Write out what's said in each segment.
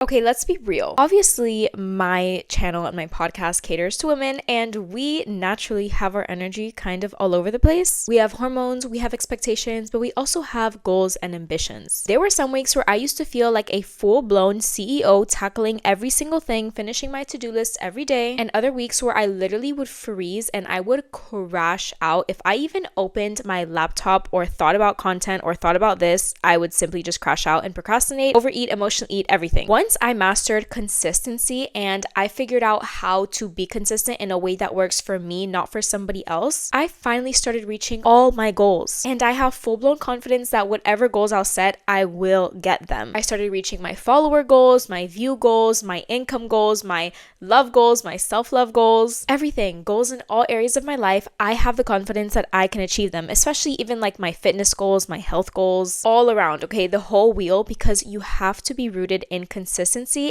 Okay, let's be real. Obviously, my channel and my podcast caters to women, and we naturally have our energy kind of all over the place. We have hormones, we have expectations, but we also have goals and ambitions. There were some weeks where I used to feel like a full-blown CEO tackling every single thing, finishing my to-do list every day, and other weeks where I literally would freeze and I would crash out. If I even opened my laptop or thought about content or thought about this, I would simply just crash out and procrastinate, overeat, emotionally eat, everything. Once I mastered consistency and I figured out how to be consistent in a way that works for me, not for somebody else, I finally started reaching all my goals. And I have full-blown confidence that whatever goals I'll set, I will get them. I started reaching my follower goals, my view goals, my income goals, my love goals, my self-love goals, everything. Goals in all areas of my life. I have the confidence that I can achieve them, especially even like my fitness goals, my health goals, all around, okay? The whole wheel, because you have to be rooted in consistency,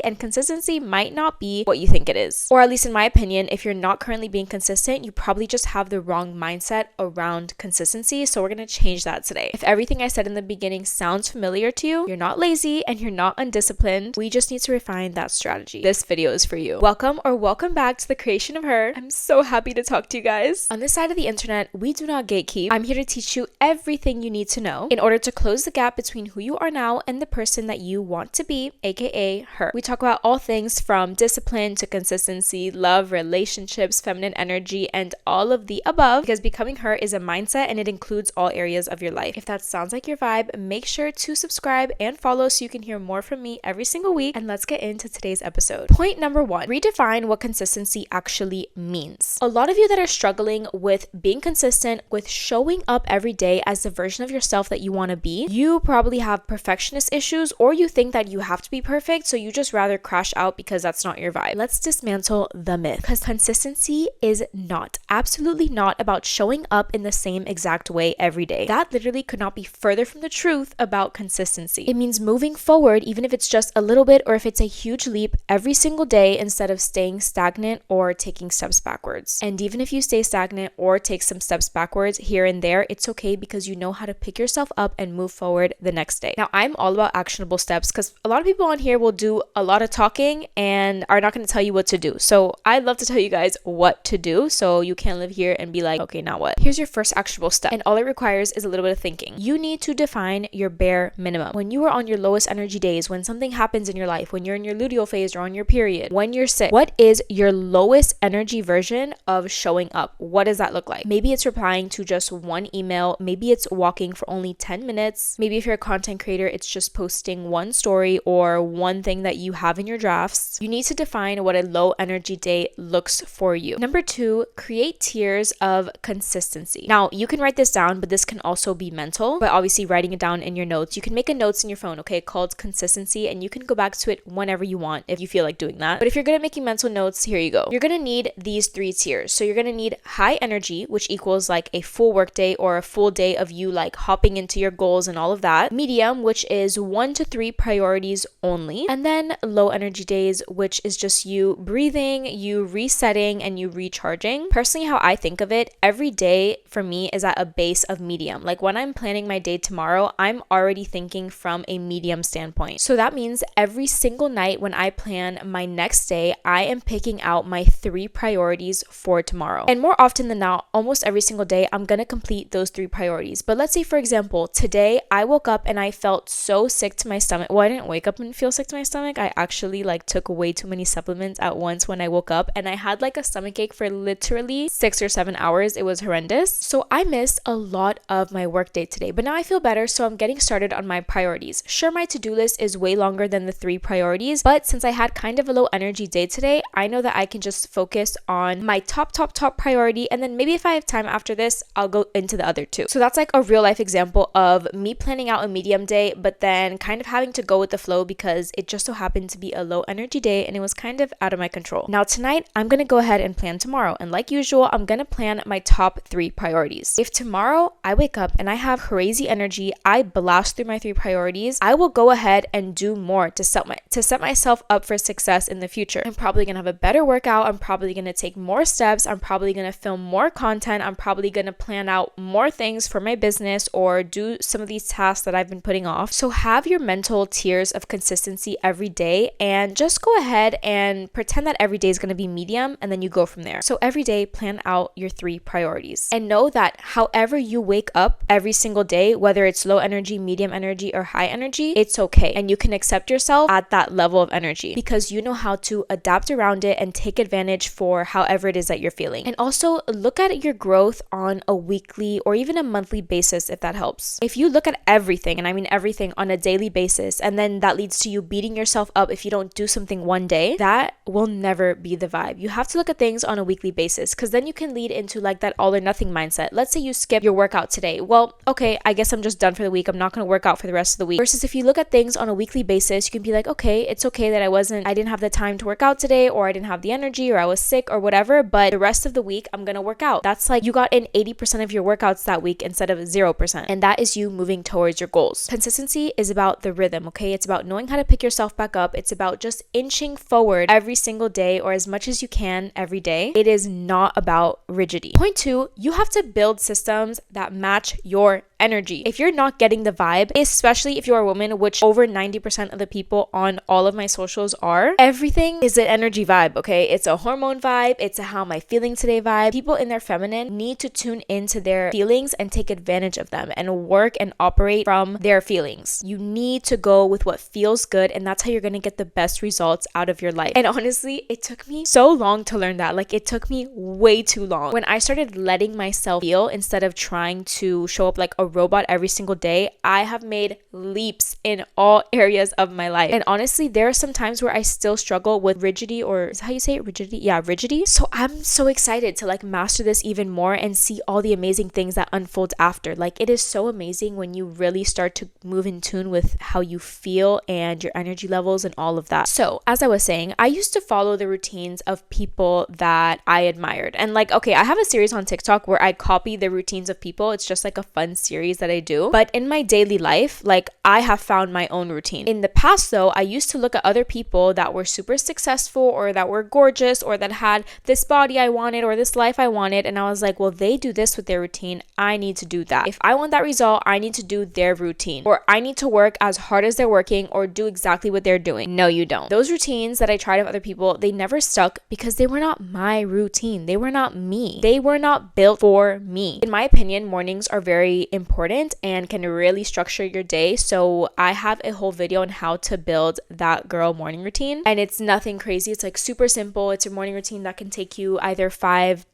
and consistency might not be what you think it is. Or at least in my opinion, if you're not currently being consistent, you probably just have the wrong mindset around consistency. So we're going to change that today. If everything I said in the beginning sounds familiar to you, you're not lazy and you're not undisciplined. We just need to refine that strategy. This video is for you. Welcome back to the creation of her. I'm so happy to talk to you guys. On this side of the internet, we do not gatekeep. I'm here to teach you everything you need to know in order to close the gap between who you are now and the person that you want to be, aka her. We talk about all things from discipline to consistency, love, relationships, feminine energy, and all of the above, because becoming her is a mindset and it includes all areas of your life. If that sounds like your vibe, make sure to subscribe and follow so you can hear more from me every single week. And let's get into today's episode. Point number 1, redefine what consistency actually means. A lot of you that are struggling with being consistent, with showing up every day as the version of yourself that you want to be, you probably have perfectionist issues, or you think that you have to be perfect, so you just rather crash out because that's not your vibe. Let's dismantle the myth, because consistency is absolutely not about showing up in the same exact way every day. That literally could not be further from the truth about consistency. It means moving forward, even if it's just a little bit or if it's a huge leap every single day, instead of staying stagnant or taking steps backwards. And even if you stay stagnant or take some steps backwards here and there, it's okay, because you know how to pick yourself up and move forward the next day. Now, I'm all about actionable steps, because a lot of people on here will do a lot of talking and are not going to tell you what to do. So I'd love to tell you guys what to do, so you can't live here and be like, okay, now what? Here's your first actionable step, and all it requires is a little bit of thinking. You need to define your bare minimum. When you are on your lowest energy days, when something happens in your life, when you're in your luteal phase or on your period, when you're sick, what is your lowest energy version of showing up? What does that look like? Maybe it's replying to just one email. Maybe it's walking for only 10 minutes. Maybe if you're a content creator, it's just posting one story or one thing that you have in your drafts. You need to define what a low energy day looks for you. Number 2, create tiers of consistency. Now, you can write this down, but this can also be mental, but obviously writing it down in your notes. You can make a notes in your phone, okay, called consistency, and you can go back to it whenever you want if you feel like doing that. But if you're good at making mental notes, here you go. You're going to need these 3 tiers. So you're going to need high energy, which equals like a full work day or a full day of you like hopping into your goals and all of that. Medium, which is 1 to 3 priorities only. And then low energy days, which is just you breathing, you resetting, and you recharging. Personally, how I think of it, every day for me is at a base of medium. Like when I'm planning my day tomorrow, I'm already thinking from a medium standpoint. So that means every single night when I plan my next day, I am picking out my 3 priorities for tomorrow. And more often than not, almost every single day, I'm going to complete those 3 priorities. But let's say, for example, today I woke up and I felt so sick to my stomach. Well, I didn't wake up and feel sick to my stomach. I actually like took way too many supplements at once when I woke up, and I had like a stomach ache for literally 6 or 7 hours. It was horrendous. So I missed a lot of my work day today, but now I feel better. So I'm getting started on my priorities. Sure, my to-do list is way longer than the 3 priorities, but since I had kind of a low energy day today, I know that I can just focus on my top priority, and then maybe if I have time after this, I'll go into the other 2. So that's like a real life example of me planning out a medium day, but then kind of having to go with the flow because it just so happened to be a low energy day and it was kind of out of my control. Now tonight, I'm going to go ahead and plan tomorrow. And like usual, I'm going to plan my top 3 priorities. If tomorrow I wake up and I have crazy energy, I blast through my 3 priorities, I will go ahead and do more to set myself up for success in the future. I'm probably going to have a better workout. I'm probably going to take more steps. I'm probably going to film more content. I'm probably going to plan out more things for my business or do some of these tasks that I've been putting off. So have your mental tiers of consistency every day, and just go ahead and pretend that every day is going to be medium, and then you go from there. So every day, plan out your 3 priorities, and know that however you wake up every single day, whether it's low energy, medium energy, or high energy, it's okay. And you can accept yourself at that level of energy because you know how to adapt around it and take advantage for however it is that you're feeling. And also look at your growth on a weekly or even a monthly basis if that helps. If you look at everything, and I mean everything, on a daily basis, and then that leads to you beating yourself up if you don't do something one day, that will never be the vibe. You have to look at things on a weekly basis because then you can lead into like that all or nothing mindset. Let's say you skip your workout today. Well, okay, I guess I'm just done for the week. I'm not going to work out for the rest of the week. Versus if you look at things on a weekly basis, you can be like, okay, it's okay that I didn't have the time to work out today, or I didn't have the energy, or I was sick or whatever, but the rest of the week I'm going to work out. That's like you got in 80% of your workouts that week instead of 0%. And that is you moving towards your goals. Consistency is about the rhythm, okay? It's about knowing how to pick yourself back up. It's about just inching forward every single day or as much as you can every day. It is not about rigidity. Point 2, you have to build systems that match your energy. If you're not getting the vibe, especially if you're a woman, which over 90% of the people on all of my socials are, everything is an energy vibe, okay? It's a hormone vibe. It's a how am I feeling today vibe. People in their feminine need to tune into their feelings and take advantage of them and work and operate from their feelings. You need to go with what feels good, and that's how you're going to get the best results out of your life. And honestly, it took me so long to learn that. Like, it took me way too long. When I started letting myself feel instead of trying to show up like a robot every single day, I have made leaps in all areas of my life. And honestly, there are some times where I still struggle with rigidity, or is that how you say it? Rigidity? Yeah, rigidity. So I'm so excited to like master this even more and see all the amazing things that unfold after. Like, it is so amazing when you really start to move in tune with how you feel and your energy levels and all of that. So as I was saying, I used to follow the routines of people that I admired. And like, okay, I have a series on TikTok where I copy the routines of people. It's just like a fun series that I do. But in my daily life, like, I have found my own routine. In the past though, I used to look at other people that were super successful or that were gorgeous or that had this body I wanted or this life I wanted, and I was like, well, they do this with their routine, I need to do that. If I want that result, I need to do their routine, or I need to work as hard as they're working or do exactly what they're doing. No, you don't. Those routines that I tried of other people, they never stuck because they were not my routine. They were not me. They were not built for me. In my opinion, mornings are very important and can really structure your day. So I have a whole video on how to build that girl morning routine, and it's nothing crazy. It's like super simple. It's a morning routine that can take you either 5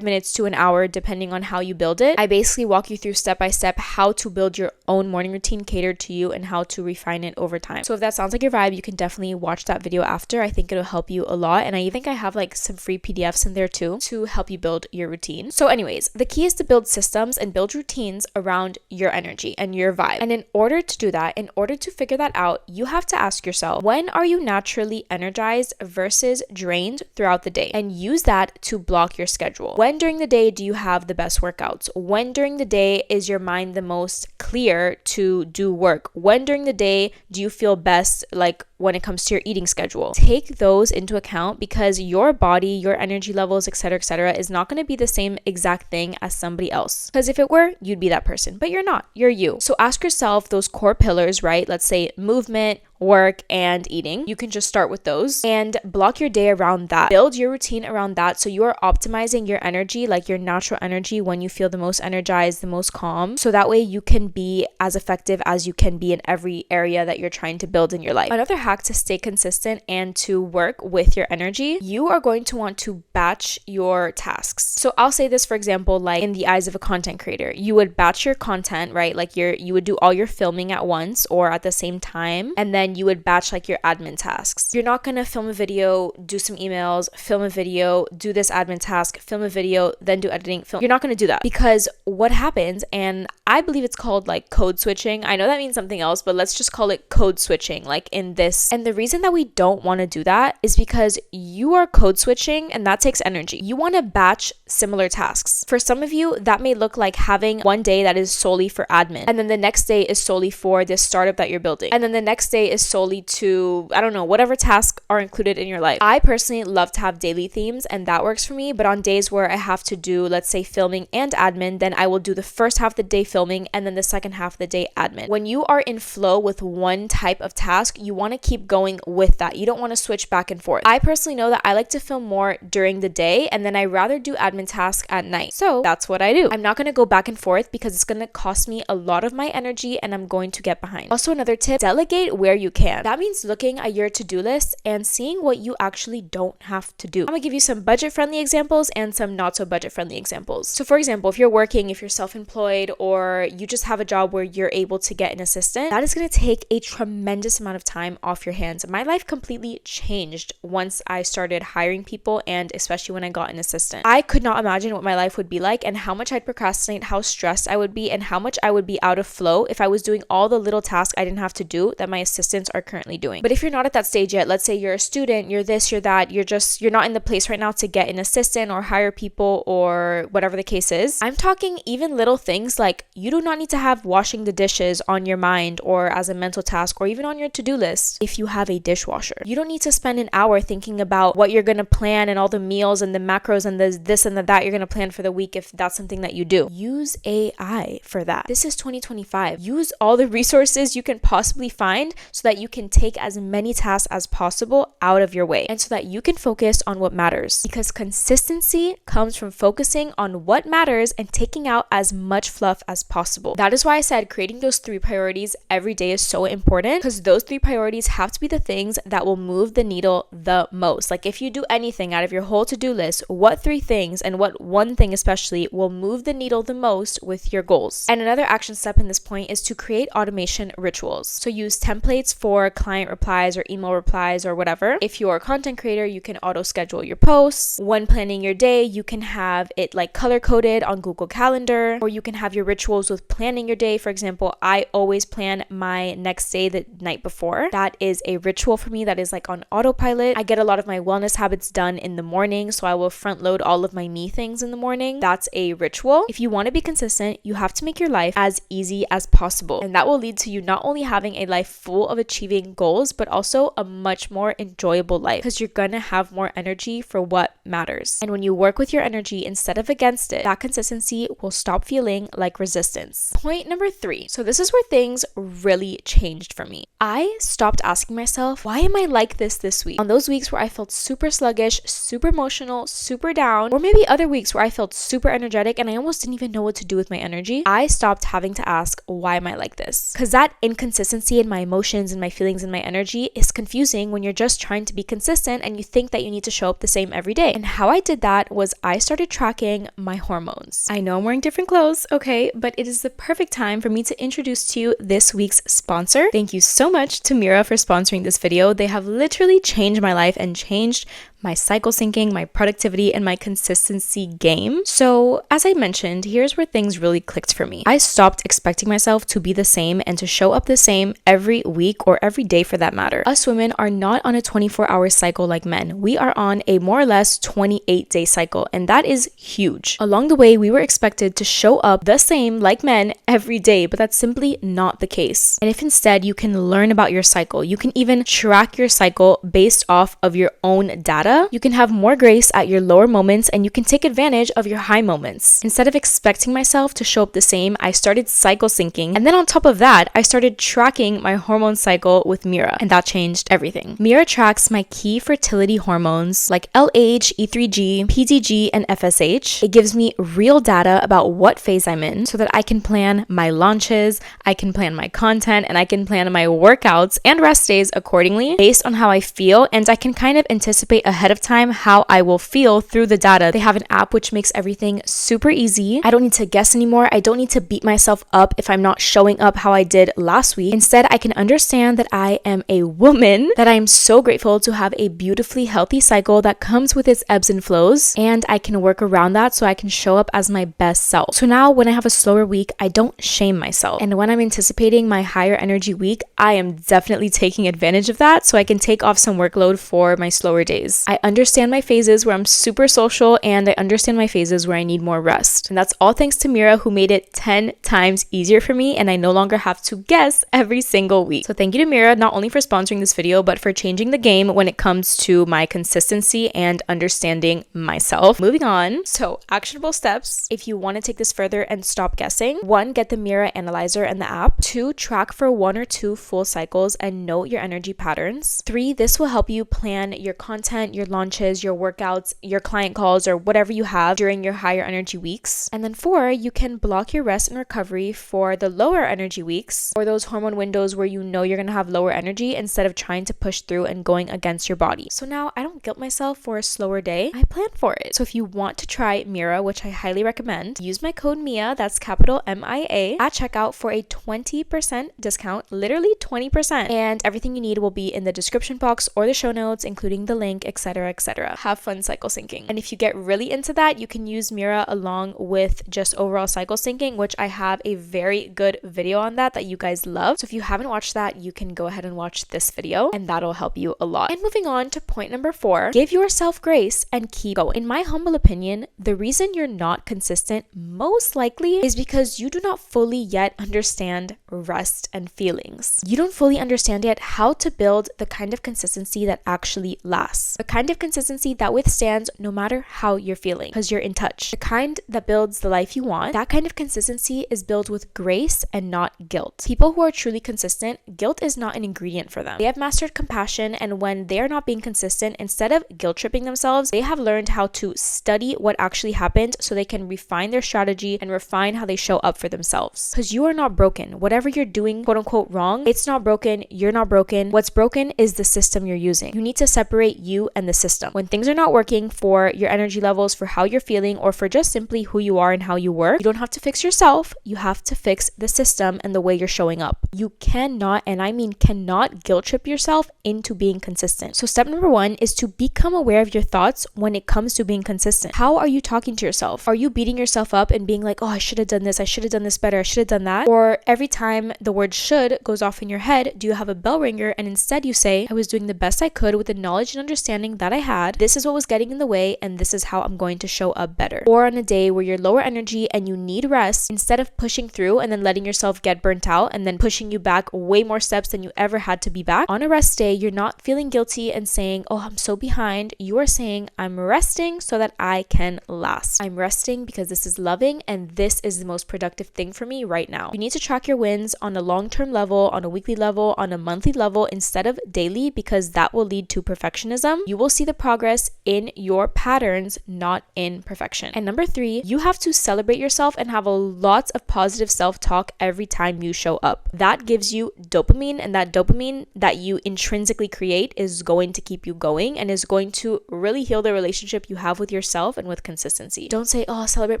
minutes to an hour depending on how you build it. I basically walk you through step by step how to build your own morning routine catered to you and how to refine it over time. So if that sounds like your vibe, you can definitely watch that video after. I think it'll help you a lot, and I think I have like some free PDFs in there too to help you build your routine. So anyways, the key is to build systems and build routines around your energy and your vibe. And in order to do that, in order to figure that out, you have to ask yourself, when are you naturally energized versus drained throughout the day? And use that to block your schedule. When during the day do you have the best workouts? When during the day is your mind the most clear to do work? When during the day do you feel best, like when it comes to your eating schedule? Take those into account because your body, your energy levels, etc., is not going to be the same exact thing as somebody else. Because if it were, you'd be that person, but you're not. You're you. So ask yourself those core pillars, right? Let's say movement, work, and eating. You can just start with those and block your day around that. Build your routine around that so you are optimizing your energy, like your natural energy, when you feel the most energized, the most calm. So that way you can be as effective as you can be in every area that you're trying to build in your life. Another hack to stay consistent and to work with your energy, you are going to want to batch your tasks. So I'll say this, for example, like in the eyes of a content creator, you would batch your content, right? Like you would do all your filming at once or at the same time, and then you would batch like your admin tasks. You're not going to film a video, do some emails, film a video, do this admin task, film a video, then do editing, film. You're not going to do that because what happens, and I believe it's called like code switching. I know that means something else, but let's just call it code switching, like in this. And the reason that we don't want to do that is because you are code switching and that takes energy. You want to batch similar tasks. For some of you, that may look like having one day that is solely for admin, and then the next day is solely for this startup that you're building, and then the next day is solely to, I don't know, whatever tasks are included in your life. I personally love to have daily themes and that works for me, but on days where I have to do, let's say, filming and admin, then I will do the first half of the day filming filming, and then the second half of the day admin. When you are in flow with one type of task, you want to keep going with that. You don't want to switch back and forth. I personally know that I like to film more during the day, and then I rather do admin tasks at night. So that's what I do. I'm not going to go back and forth because it's going to cost me a lot of my energy and I'm going to get behind. Also, another tip, delegate where you can. That means looking at your to-do list and seeing what you actually don't have to do. I'm going to give you some budget-friendly examples and some not so budget-friendly examples. So for example, if you're working, if you're self-employed, or you just have a job where you're able to get an assistant, that is going to take a tremendous amount of time off your hands. My life completely changed once I started hiring people, and especially when I got an assistant. I could not imagine what my life would be like and how much I'd procrastinate, how stressed I would be, and how much I would be out of flow if I was doing all the little tasks I didn't have to do that my assistants are currently doing. But if you're not at that stage yet, let's say you're a student, you're this, you're that, you're not in the place right now to get an assistant or hire people or whatever the case is. I'm talking even little things like you do not need to have washing the dishes on your mind or as a mental task or even on your to-do list if you have a dishwasher. You don't need to spend an hour thinking about what you're going to plan and all the meals and the macros and the this and the that you're going to plan for the week if that's something that you do. Use AI for that. This is 2025. Use all the resources you can possibly find so that you can take as many tasks as possible out of your way and so that you can focus on what matters. Because consistency comes from focusing on what matters and taking out as much fluff as possible. That is why I said creating those 3 priorities every day is so important, because those 3 priorities have to be the things that will move the needle the most. Like if you do anything out of your whole to-do list, what 3 things and what one thing especially will move the needle the most with your goals? And another action step in this point is to create automation rituals. So use templates for client replies or email replies or whatever. If you're a content creator, you can auto schedule your posts. When planning your day, you can have it like color coded on Google Calendar, or you can have your rituals with planning your day. For example, I always plan my next day the night before. That is a ritual for me that is like on autopilot. I get a lot of my wellness habits done in the morning, so I will front load all of my me things in the morning. That's a ritual. If you want to be consistent, you have to make your life as easy as possible, and that will lead to you not only having a life full of achieving goals, but also a much more enjoyable life, because you're gonna have more energy for what matters. And when you work with your energy instead of against it, that consistency will stop feeling like resistance. Point number 3. So this is where things really changed for me. I stopped asking myself, why am I like this week? On those weeks where I felt super sluggish, super emotional, super down, or maybe other weeks where I felt super energetic and I almost didn't even know what to do with my energy, I stopped having to ask, why am I like this? Because that inconsistency in my emotions and my feelings and my energy is confusing when you're just trying to be consistent and you think that you need to show up the same every day. And how I did that was I started tracking my hormones. I know I'm wearing different clothes, okay, but it is the perfect time for me to introduce to you this week's sponsor. Thank you so much to MIRA for sponsoring this video. They have literally changed my life and changed my cycle syncing, my productivity, and my consistency game. So as I mentioned, here's where things really clicked for me. I stopped expecting myself to be the same and to show up the same every week or every day for that matter. Us women are not on a 24-hour cycle like men. We are on a more or less 28-day cycle, and that is huge. Along the way, we were expected to show up the same like men every day, but that's simply not the case. And if instead you can learn about your cycle, you can even track your cycle based off of your own data, you can have more grace at your lower moments and you can take advantage of your high moments. Instead of expecting myself to show up the same, I started cycle syncing. And then on top of that, I started tracking my hormone cycle with MIRA, and that changed everything. MIRA tracks my key fertility hormones like LH, E3G, PDG, and FSH. It gives me real data about what phase I'm in so that I can plan my launches, I can plan my content, and I can plan my workouts and rest days accordingly based on how I feel, and I can kind of anticipate ahead of time how I will feel through the data. They have an app which makes everything super easy. I don't need to guess anymore. I don't need to beat myself up if I'm not showing up how I did last week. Instead, I can understand that I am a woman, that I am so grateful to have a beautifully healthy cycle that comes with its ebbs and flows, and I can work around that so I can show up as my best self. So now when I have a slower week, I don't shame myself. And when I'm anticipating my higher energy week, I am definitely taking advantage of that so I can take off some workload for my slower days. I understand my phases where I'm super social, and I understand my phases where I need more rest. And that's all thanks to MIRA, who made it 10 times easier for me, and I no longer have to guess every single week. So thank you to MIRA, not only for sponsoring this video, but for changing the game when it comes to my consistency and understanding myself. Moving on. So actionable steps if you want to take this further and stop guessing. guessing. 1, get the MIRA analyzer and the app. 2, track for 1 or 2 full cycles and note your energy patterns. 3, this will help you plan your content, your launches, your workouts, your client calls, or whatever you have during your higher energy weeks. And then 4, you can block your rest and recovery for the lower energy weeks, or those hormone windows where you know you're going to have lower energy, instead of trying to push through and going against your body. So now I don't guilt myself for a slower day. I plan for it. So if you want to try MIRA, which I highly recommend, use my code MIA, that's capital MIA, at checkout for a 20% discount, literally 20%. And everything you need will be in the description box or the show notes, including the link, etc., etc. Have fun cycle syncing. And if you get really into that, you can use MIRA along with just overall cycle syncing, which I have a very good video on that you guys love. So if you haven't watched that, you can go ahead and watch this video, and that'll help you a lot. And moving on to point number 4, give yourself grace and keep going. In my humble opinion, the reason you're not consistent most likely is because you do not fully yet understand rest and feelings. You don't fully understand yet how to build the kind of consistency that actually lasts. The kind of consistency that withstands no matter how you're feeling, because you're in touch. The kind that builds the life you want. That kind of consistency is built with grace and not guilt. People who are truly consistent, guilt is not an ingredient for them. They have mastered compassion, and when they are not being consistent, instead of guilt tripping themselves, they have learned how to study what actually happened so they can refine their strategy and refine how they show up for themselves. Because you are not broken. Whatever you're doing, quote unquote, wrong, it's not broken. You're not broken. What's broken is the system you're using. You need to separate you and the system. When things are not working for your energy levels, for how you're feeling, or for just simply who you are and how you work, you don't have to fix yourself. You have to fix the system and the way you're showing up. You cannot, and I mean cannot, guilt trip yourself into being consistent. So step number 1 is to become aware of your thoughts when it comes to being consistent. How are you talking to yourself? Are you beating yourself up and being like, oh, I should have done this, I should have done this better, I should have done that? Or every time the word should goes off in your head, do you have a bell ringer and instead you say, I was doing the best I could with the knowledge and understanding that I had. This is what was getting in the way, and this is how I'm going to show up better. Or on a day where you're lower energy and you need rest, instead of pushing through and then letting yourself get burnt out and then pushing you back way more steps than you ever had to be back, on a rest day, you're not feeling guilty and saying, oh, I'm so behind. You are saying, I'm resting so that I can last. I'm resting because this is loving and this is the most productive thing for me right now. You need to track your wins on a long-term level, on a weekly level, on a monthly level, instead of daily, because that will lead to perfectionism. You will see the progress in your patterns, not in perfection. And number 3, you have to celebrate yourself and have a lot of positive self-talk every time you show up. That gives you dopamine, and that dopamine that you intrinsically create is going to keep you going and is going to really heal the relationship you have with yourself and with consistency. Don't say, oh, I'll celebrate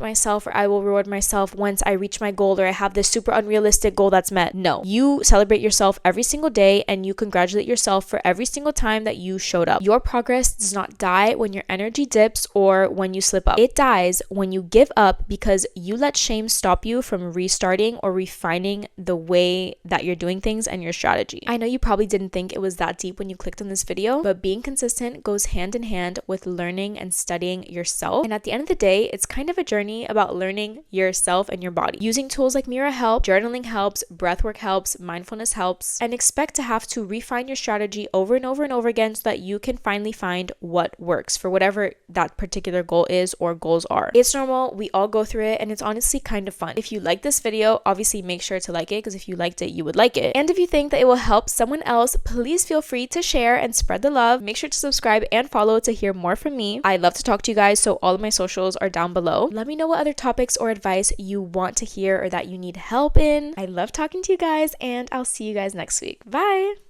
myself, or I will reward myself once I reach my goal, or I have this super unrealistic goal that's met. No, you celebrate yourself every single day and you congratulate yourself for every single time that you showed up. Your progress does not die when your energy dips or when you slip up. It dies when you give up because you let shame stop you from restarting or refining the way that you're doing things and your strategy. I know you probably didn't think it was that deep when you clicked on this video, but being consistent goes hand in hand with learning and studying yourself. And at the end of the day, it's kind of a journey about learning yourself and your body. Using tools like MIRA help, journaling helps, breathwork helps, mindfulness helps, and expect to have to refine your strategy over and over and over again so that you can finally find what works for whatever that particular goal is or goals are. It's normal. We all go through it, and it's honestly kind of fun. If you like this video, obviously make sure to like it, because if you liked it, you would like it. And if you think that it will help someone else, please feel free to share and spread the love. Make sure to subscribe and follow to hear more from me. I love to talk to you guys, so all of my socials are down below. Let me know what other topics or advice you want to hear or that you need help in. I love talking to you guys, and I'll see you guys next week. Bye!